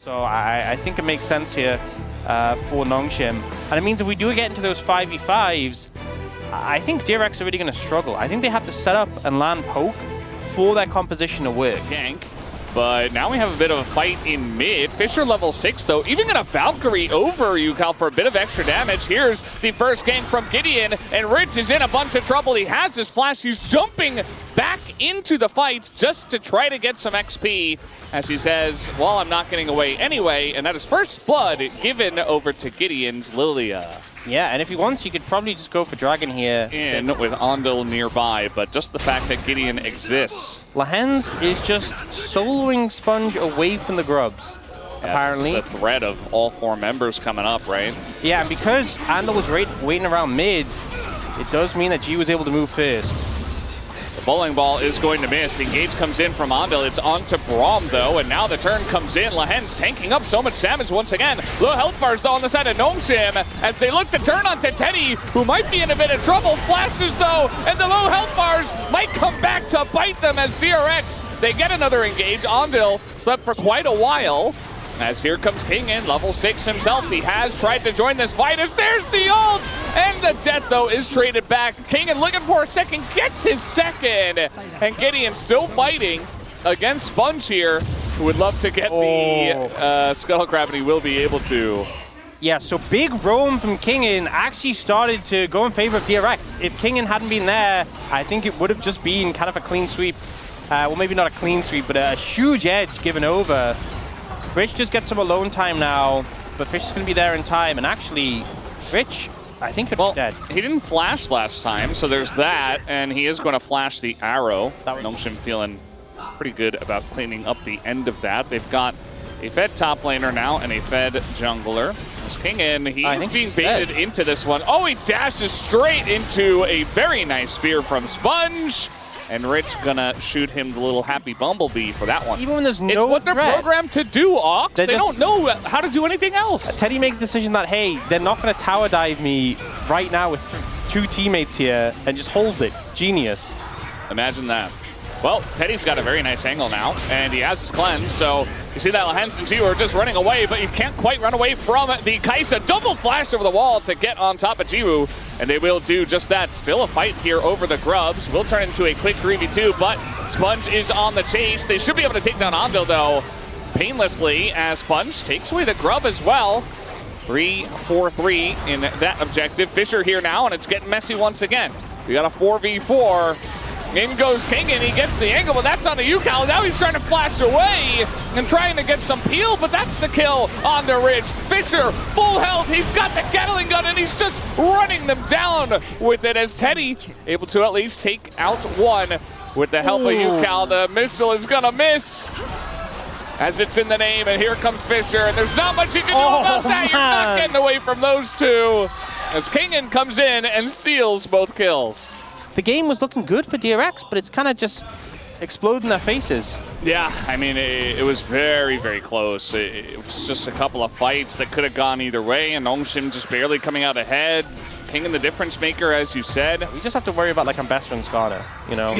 So I think it makes sense here for Nongshim. And it means if we do get into those 5v5s, I think DRX are really going to struggle. I think they have to set up and land poke for their composition to work. Gank. But now we have a bit of a fight in mid. Fisher level 6 though, even gonna Valkyrie over UCal for a bit of extra damage. Here's the first gank from Gideon, and Rich is in a bunch of trouble. He has his flash, he's jumping back into the fight just to try to get some XP. As he says, well, I'm not getting away anyway, and that is first blood given over to Gideon's Lilia. Yeah, and if he wants, you could probably just go for Dragon here. In with Ondil nearby, but just the fact that Gideon exists. Lahens is just soloing Sponge away from the grubs, apparently. That's the threat of all four members coming up, right? Yeah, and because Andal was waiting around mid, it does mean that G was able to move first. Bowling ball is going to miss. Engage comes in from Ondil. It's on to Braum, though, and now the turn comes in. Lahen's tanking up so much damage once again. Low health bars, though, on the side of Nongshim as they look to turn onto Teddy, who might be in a bit of trouble. Flashes, though, and the low health bars might come back to bite them as DRX. They get another engage. Ondil slept for quite a while. As here comes King in, level 6 himself. He has tried to join this fight as there's the ult! And the death, though, is traded back. King in looking for a second, gets his second! And Gideon still fighting against Sponge here, who would love to get the Scuttle Crab, and he will be able to. Yeah, so big roam from Kingin actually started to go in favor of DRX. If Kingin hadn't been there, I think it would have just been kind of a clean sweep. Well, maybe not a clean sweep, but a huge edge given over. Rich just gets some alone time now, but Fish is going to be there in time. And actually, Rich, I think, could be dead. He didn't flash last time, so there's that. And he is going to flash the arrow. Nongshim feeling pretty good about cleaning up the end of that. They've got a fed top laner now and a fed jungler. As King in, he's being baited into this one. Oh, he dashes straight into a very nice spear from Sponge. And Rich gonna shoot him the little happy bumblebee for that one. Even when there's no It's what they're programmed to do, Ox. They don't know how to do anything else. Teddy makes the decision that, hey, they're not gonna tower dive me right now with two teammates here, and just holds it. Genius. Imagine that. Well, Teddy's got a very nice angle now, and he has his cleanse, so you see that Lahens and G are just running away, but you can't quite run away from the Kaisa. Double flash over the wall to get on top of Jiwoo, and they will do just that. Still a fight here over the grubs. Will turn into a quick 3v2, but Sponge is on the chase. They should be able to take down Ondil, though, painlessly, as Sponge takes away the grub as well. 3-4-3 in that objective. Fisher here now, and it's getting messy once again. We got a 4v4. In goes King, and he gets the angle, but that's on the UCal. Now he's trying to flash away and trying to get some peel, but that's the kill on the Ridge. Fisher, full health. He's got the Gatling gun, and he's just running them down with it as Teddy able to at least take out one with the help of UCal. The missile is going to miss as it's in the name, and here comes Fisher, and there's not much you can do about that. You're not getting away from those two as Kingin comes in and steals both kills. The game was looking good for DRX, but it's kind of just exploding in their faces. Yeah, I mean, it was very, very close. It was just a couple of fights that could have gone either way, and Nongshim just barely coming out ahead. King and the difference maker, as you said. We just have to worry about, like, our best friend Skarner, you know?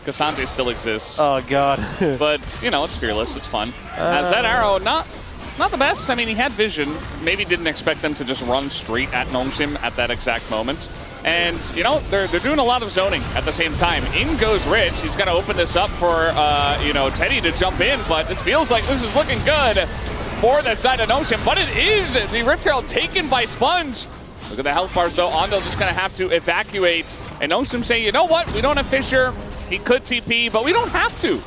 Cassante still exists. Oh, God. But, you know, it's fearless. It's fun. As that arrow, not the best. I mean, he had vision. Maybe didn't expect them to just run straight at Nongshim at that exact moment. And, you know, they're doing a lot of zoning at the same time. In goes Rich. He's going to open this up for, you know, Teddy to jump in, but it feels like this is looking good for the side of Nongshim. But it is the Rift Herald taken by Sponge. Look at the health bars, though. Ondil just going to have to evacuate. And Nongshim saying, you know what? We don't have Fisher. He could TP, but we don't have to.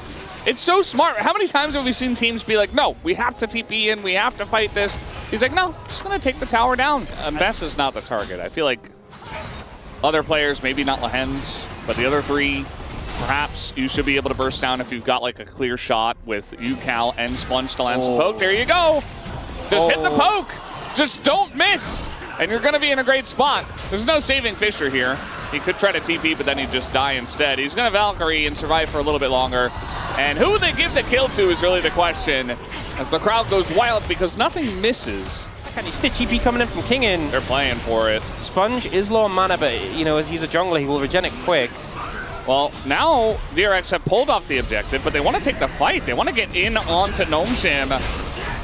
It's so smart. How many times have we seen teams be like, no, we have to TP in. We have to fight this. He's like, no, just going to take the tower down. Bess is not the target. I feel like other players, maybe not Lahens, but the other three, perhaps you should be able to burst down if you've got like a clear shot with UCal and Sponge to land some poke. There you go. Just hit the poke. Just don't miss. And you're going to be in a great spot. There's no saving Fisher here. He could try to TP, but then he'd just die instead. He's going to Valkyrie and survive for a little bit longer. And who they give the kill to is really the question, as the crowd goes wild because nothing misses. And you see the TP coming in from Kingin. They're playing for it. Sponge is low on mana, but, you know, as he's a jungler, he will regen it quick. Well, now DRX have pulled off the objective, but they want to take the fight. They want to get in onto NomeSim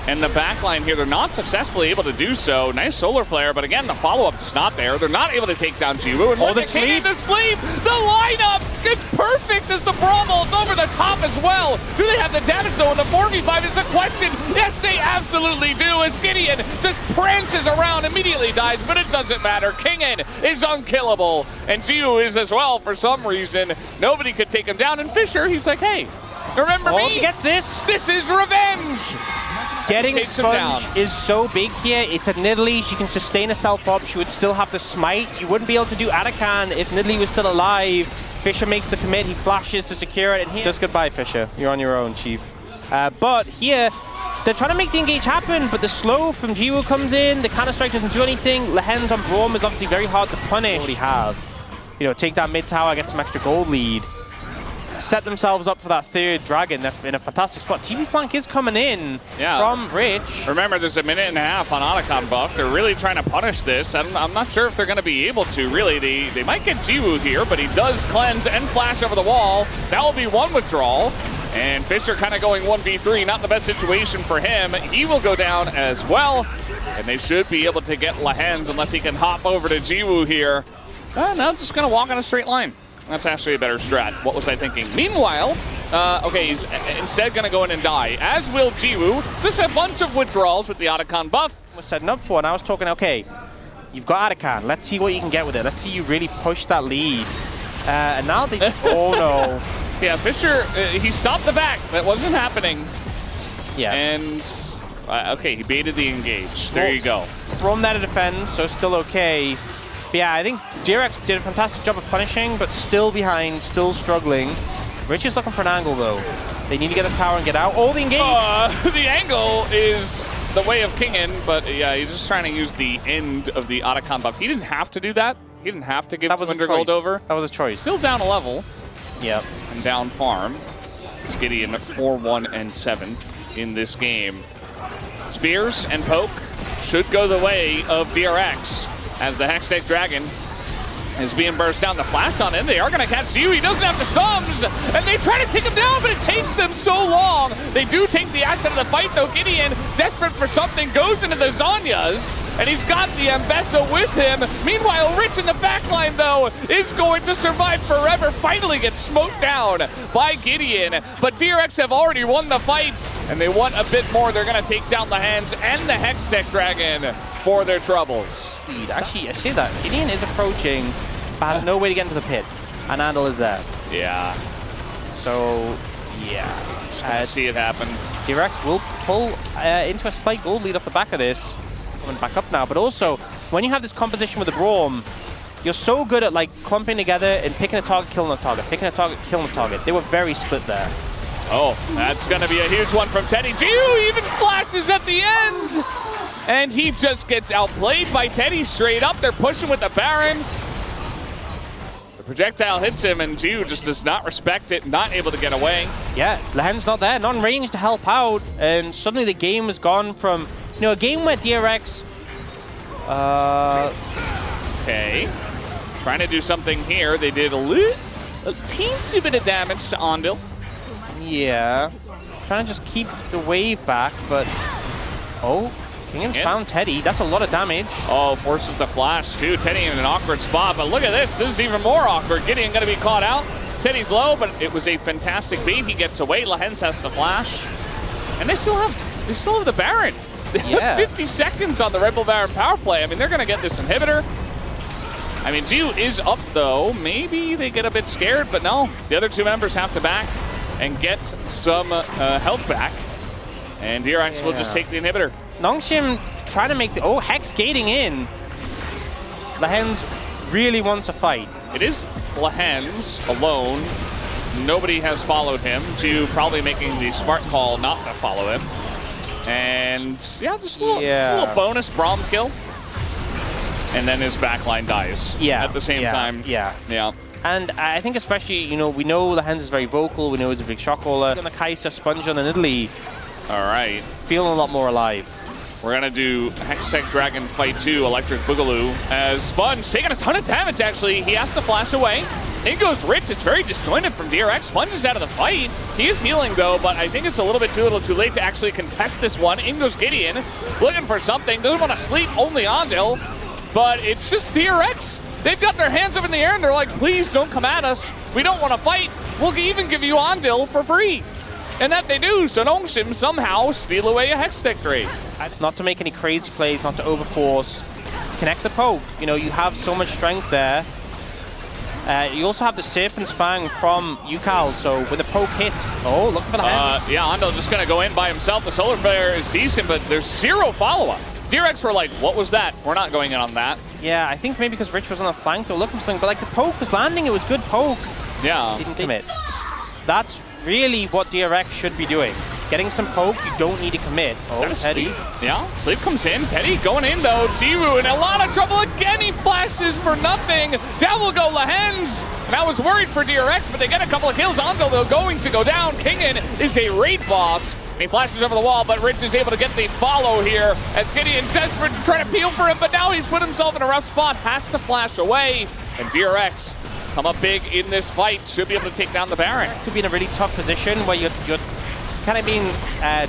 and the backline here. They're not successfully able to do so. Nice solar flare, but again, the follow-up is not there. They're not able to take down Jiwoo. And the sleep. The sleep! The lineup! It's perfect as the Brambles over the top as well. Do they have the damage though in the 4v5 is the question. Yes, they absolutely do, as Gideon just prances around, immediately dies, but it doesn't matter. Kingen is unkillable, and Jiwoo is as well for some reason. Nobody could take him down, and Fisher, he's like, hey, remember me? He gets this. This is revenge! Getting Sponge is so big here. It's a Nidalee. She can sustain herself up. She would still have the smite. You wouldn't be able to do Atakan if Nidalee was still alive. Fisher makes the commit. He flashes to secure it. And here, just goodbye, Fisher. You're on your own, Chief. But here, they're trying to make the engage happen, but the slow from Jiwoo comes in. The counter-strike doesn't do anything. Lehen's on Braum is obviously very hard to punish. What do you have? You know, take that mid tower, get some extra gold lead. Set themselves up for that third dragon. They're in a fantastic spot. TV flank is coming in from Rich. Remember, there's a minute and a half on Otacon buff. They're really trying to punish this. I'm not sure if they're going to be able to, really. They might get Jiwoo here, but he does cleanse and flash over the wall. That will be one withdrawal. And Fisher kind of going 1v3. Not the best situation for him. He will go down as well. And they should be able to get Lehen's unless he can hop over to Jiwoo here. No, just going to walk on a straight line. That's actually a better strat. What was I thinking? Meanwhile, okay, he's instead going to go in and die, as will Jiwoo. Just a bunch of withdrawals with the Otacon buff. We're setting up for, and I was talking, okay, you've got Otacon. Let's see what you can get with it. Let's see you really push that lead. And now they, oh no. Yeah, Fisher, he stopped the back. That wasn't happening. Yeah. And, okay, he baited the engage. There you go. Braum there to defend, so still okay. But yeah, I think DRX did a fantastic job of punishing, but still behind, still struggling. Rich is looking for an angle, though. They need to get the tower and get out. Oh, the engage! The angle is the way of Kingen, but yeah, he's just trying to use the end of the Otacon buff. He didn't have to do that. He didn't have to give Twinder Gold over. That was a choice. Still down a level. Yep. And down farm. It's Gideon at 4-1-7 in this game. Spears and poke should go the way of DRX. As the Hextech Dragon is being burst down. The flash on in. They are going to catch Ziyu. He doesn't have the sums. And they try to take him down, but it takes them so long. They do take the ass out of the fight, though. Gideon, desperate for something, goes into the Zanyas. And he's got the Ambessa with him. Meanwhile, Rich in the backline, though, is going to survive forever. Finally gets smoked down by Gideon. But DRX have already won the fight. And they want a bit more. They're going to take down the hands and the Hextech Dragon for their troubles. Actually, I see that. Gideon is approaching, but has no way to get into the pit. And Andal is there. Yeah. So, yeah. Just gonna see it happen. DRX will pull into a slight gold lead off the back of this. Coming back up now, but also, when you have this composition with the Braum, you're so good at like clumping together and picking a target, killing a target, picking a target, killing a target. They were very split there. Oh, that's gonna be a huge one from Teddy. Jiwoo even flashes at the end! And he just gets outplayed by Teddy straight up. They're pushing with the Baron. The projectile hits him, and Jiwoo just does not respect it, not able to get away. Yeah, Lehen's not there, not in range to help out, and suddenly the game has gone from, you know, a game where DRX... Okay. Trying to do something here. They did a teensy bit of damage to Andal. Yeah. Trying to just keep the wave back, but... Oh, Kingen's found Teddy. That's a lot of damage. Oh, forces the flash, too. Teddy in an awkward spot, but look at this. This is even more awkward. Gideon going to be caught out. Teddy's low, but it was a fantastic bait. He gets away. Lehen's has to flash. And they still have the Baron. Yeah. 50 seconds on the Red Bull Baron power play. I mean, they're going to get this inhibitor. I mean, Jiwoo is up, though. Maybe they get a bit scared, but no. The other two members have to back and get some health back. And DRX will just take the inhibitor. NomeSim trying to make the... Oh, Hex gating in. Lehen's really wants a fight. It is Lehen's alone. Nobody has followed him, to probably making the smart call not to follow him. And yeah, just a little bonus Braum kill. And then his backline dies at the same time. Yeah. And I think especially, you know, we know Lehen's is very vocal. We know he's a big shot caller. And the Kai'Sa Sponge on the Nidalee. All right. Feeling a lot more alive. We're going to do Hextech Dragon Fight 2, Electric Boogaloo, as Sponge taking a ton of damage, actually. He has to flash away. In goes Rich. It's very disjointed from DRX. Plunges out of the fight. He is healing, though, but I think it's a little bit too late to actually contest this one. In goes Gideon, looking for something. Doesn't want to sleep, only Andil. But it's just DRX. They've got their hands up in the air, and they're like, please don't come at us. We don't want to fight. We'll even give you Andil for free. And that they do, so Nongsim somehow steal away a Hextech Dragon. Not to make any crazy plays, not to overforce. Connect the poke. You know, you have so much strength there. You also have the Serpent Fang from Yukal, so when the poke hits, oh, look for the hand. Yeah, Andil just going to go in by himself. The Solar Flare is decent, but there's zero follow-up. DRX were like, what was that? We're not going in on that. Yeah, I think maybe because Rich was on the flank, they were looking for something, but like the poke was landing, it was good poke. Yeah. Didn't commit. That's really what DRX should be doing. Getting some poke, you don't need to commit. Oh, Teddy. Yeah, Sleep comes in. Teddy going in, though. Tiwu in a lot of trouble again. He flashes for nothing. Down will go Lehens. And I was worried for DRX, but they get a couple of kills. Andil, though, going to go down. Kingen is a raid boss. And he flashes over the wall, but Rich is able to get the follow here as Gideon desperate to try to peel for him, but now he's put himself in a rough spot. Has to flash away. And DRX come up big in this fight. Should be able to take down the Baron. Could be in a really tough position where you're kind of being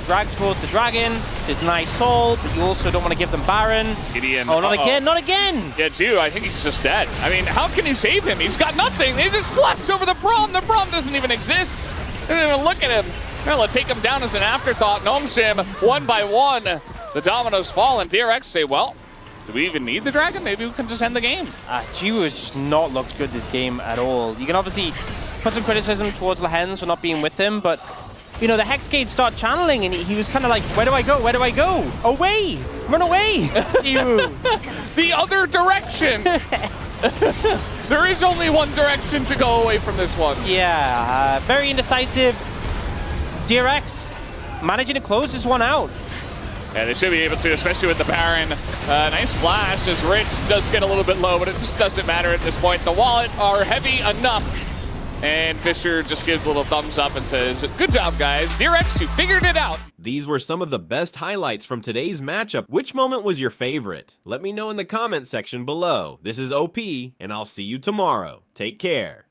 dragged towards the Dragon, the nice soul, but you also don't want to give them Baron. Gideon. Oh, not again, not again! Yeah, too. I think he's just dead. I mean, how can you save him? He's got nothing. They just flash over the Braum. The Braum doesn't even exist. They don't even look at him. Well, they'll take him down as an afterthought. Nongsim, one by one. The dominoes fall, and DRX say, well, do we even need the Dragon? Maybe we can just end the game. Jiwoo has just not looked good this game at all. You can obviously put some criticism towards Lehens for not being with him, but you know, the Hexgate start channeling, and he was kind of like, where do I go? Where do I go? Away! Run away! The other direction! There is only one direction to go away from this one. Yeah, very indecisive. DRX managing to close this one out. Yeah, they should be able to, especially with the Baron. Nice flash as Rich does get a little bit low, but it just doesn't matter at this point. The wallet are heavy enough. And Fisher just gives a little thumbs up and says, good job, guys. DRX, you figured it out. These were some of the best highlights from today's matchup. Which moment was your favorite? Let me know in the comment section below. This is OP, and I'll see you tomorrow. Take care.